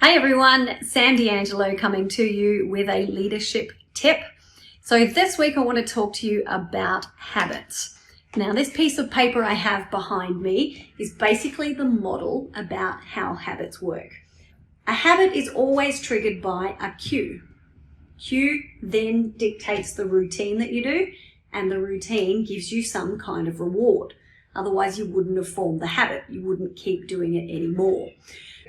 Hi everyone, Sam D'Angelo coming to you with a leadership tip. So this week I want to talk to you about habits. Now this piece of paper I have behind me is basically the model about how habits work. A habit is always triggered by a cue. Cue then dictates the routine that you do, and the routine gives you some kind of reward. Otherwise you wouldn't have formed the habit. You wouldn't keep doing it anymore.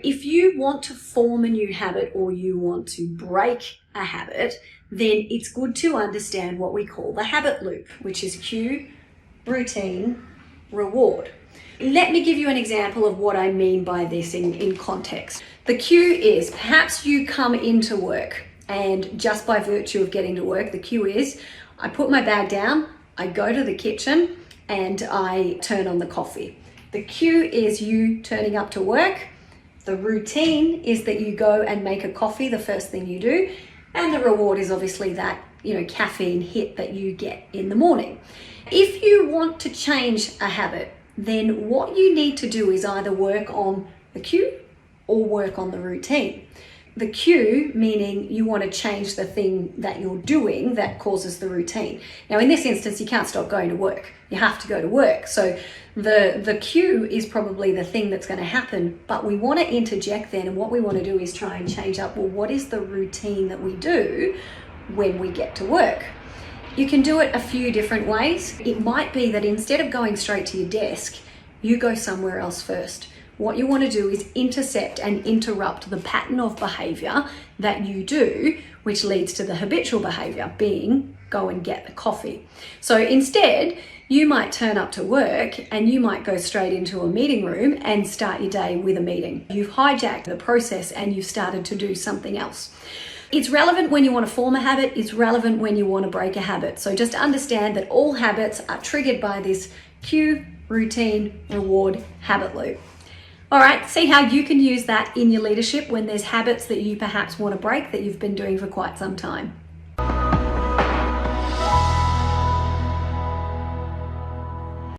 If you want to form a new habit or you want to break a habit, then it's good to understand what we call the habit loop, which is cue, routine, reward. Let me give you an example of what I mean by this in context. The cue is perhaps you come into work, and just by virtue of getting to work, the cue is I put my bag down, I go to the kitchen, and I turn on the coffee. The cue is you turning up to work. The routine is that you go and make a coffee the first thing you do, and the reward is obviously that, caffeine hit that you get in the morning. If you want to change a habit, then what you need to do is either work on the cue or work on the routine. The cue, meaning you want to change the thing that you're doing that causes the routine. Now, in this instance, you can't stop going to work. You have to go to work. So the cue is probably the thing that's going to happen, but we want to interject then, and what we want to do is try and change up, well, what is the routine that we do when we get to work? You can do it a few different ways. It might be that instead of going straight to your desk, you go somewhere else first. What you want to do is intercept and interrupt the pattern of behavior that you do, which leads to the habitual behavior, being go and get the coffee. So instead, you might turn up to work and you might go straight into a meeting room and start your day with a meeting. You've hijacked the process and you've started to do something else. It's relevant when you want to form a habit. It's relevant when you want to break a habit. So just understand that all habits are triggered by this cue, routine, reward, habit loop. All right, see how you can use that in your leadership when there's habits that you perhaps want to break that you've been doing for quite some time.